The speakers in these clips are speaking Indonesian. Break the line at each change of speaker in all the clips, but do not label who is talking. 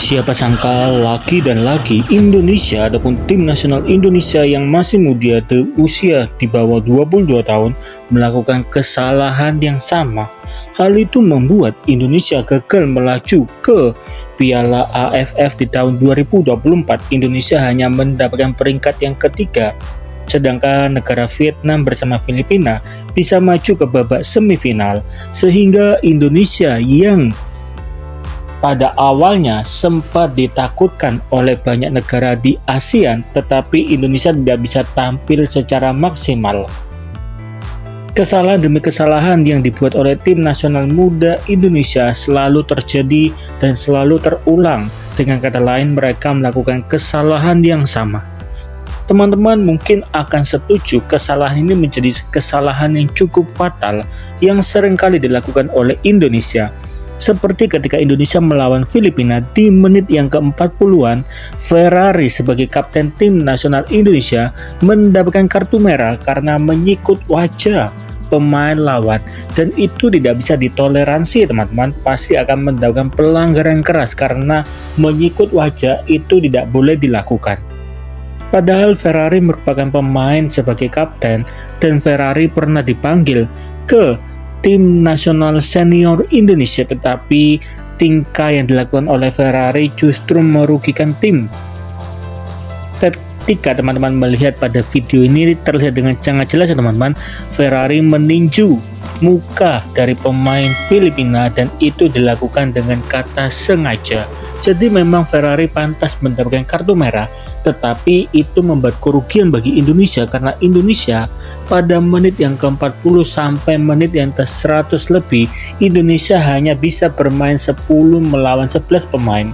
Siapa sangka laki dan laki Indonesia ataupun tim nasional Indonesia yang masih muda usia di bawah 22 tahun melakukan kesalahan yang sama. Hal itu membuat Indonesia gagal melaju ke Piala AFF di tahun 2024. Indonesia hanya mendapatkan peringkat yang ketiga, sedangkan negara Vietnam bersama Filipina bisa maju ke babak semifinal, sehingga Indonesia yang pada awalnya sempat ditakutkan oleh banyak negara di ASEAN, tetapi Indonesia tidak bisa tampil secara maksimal. Kesalahan demi kesalahan yang dibuat oleh tim nasional muda Indonesia selalu terjadi dan selalu terulang. Dengan kata lain, mereka melakukan kesalahan yang sama. Teman-teman mungkin akan setuju kesalahan ini menjadi kesalahan yang cukup fatal yang seringkali dilakukan oleh Indonesia. Seperti ketika Indonesia melawan Filipina di menit yang ke-40-an, Ferrari sebagai kapten tim nasional Indonesia mendapatkan kartu merah karena menyikut wajah pemain lawan, dan itu tidak bisa ditoleransi teman-teman. Pasti akan mendapatkan pelanggaran keras karena menyikut wajah itu tidak boleh dilakukan. Padahal Ferrari merupakan pemain sebagai kapten dan Ferrari pernah dipanggil ke tim nasional senior Indonesia, tetapi tingkah yang dilakukan oleh Ferrari justru merugikan tim. Ketika teman-teman melihat pada video ini, terlihat dengan sangat jelas ya teman-teman, Ferrari meninju muka dari pemain Filipina dan itu dilakukan dengan kata sengaja. Jadi memang Ferrari pantas mendapatkan kartu merah, tetapi itu membuat kerugian bagi Indonesia karena Indonesia pada menit yang ke-40 sampai menit yang ke-100 lebih, Indonesia hanya bisa bermain 10 melawan 11 pemain.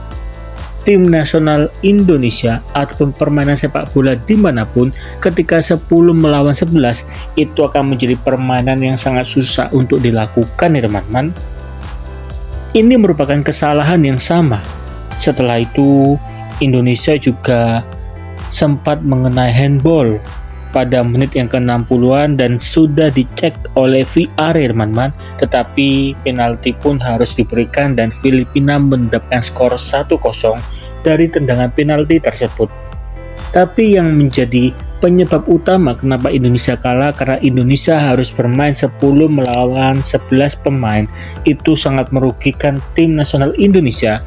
Tim nasional Indonesia ataupun permainan sepak bola dimanapun, ketika 10 melawan 11 itu akan menjadi permainan yang sangat susah untuk dilakukan ya teman-teman. Ini merupakan kesalahan yang sama. Setelah itu Indonesia juga sempat mengenai handball pada menit yang ke-60-an dan sudah dicek oleh VAR ya teman-teman, tetapi penalti pun harus diberikan dan Filipina mendapatkan skor 1-0 dari tendangan penalti tersebut. Tapi yang menjadi penyebab utama kenapa Indonesia kalah karena Indonesia harus bermain 10 melawan 11 pemain. Itu sangat merugikan tim nasional Indonesia.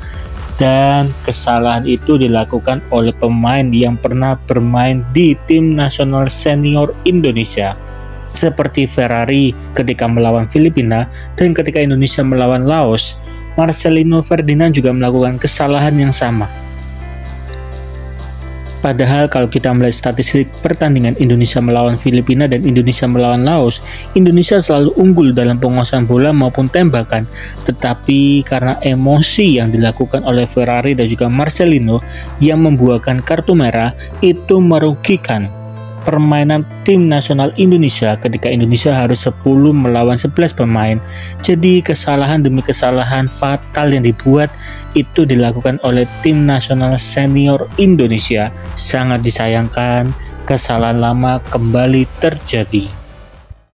Dan kesalahan itu dilakukan oleh pemain yang pernah bermain di tim nasional senior Indonesia, seperti Ferrari ketika melawan Filipina dan ketika Indonesia melawan Laos. Marcelino Ferdinand juga melakukan kesalahan yang sama. Padahal kalau kita melihat statistik pertandingan Indonesia melawan Filipina dan Indonesia melawan Laos, Indonesia selalu unggul dalam penguasaan bola maupun tembakan. Tetapi karena emosi yang dilakukan oleh Ferrari dan juga Marcelino yang membuahkan kartu merah, itu merugikan permainan tim nasional Indonesia ketika Indonesia harus 10 melawan 11 pemain. Jadi kesalahan demi kesalahan fatal yang dibuat itu dilakukan oleh tim nasional senior Indonesia. Sangat disayangkan kesalahan lama kembali terjadi.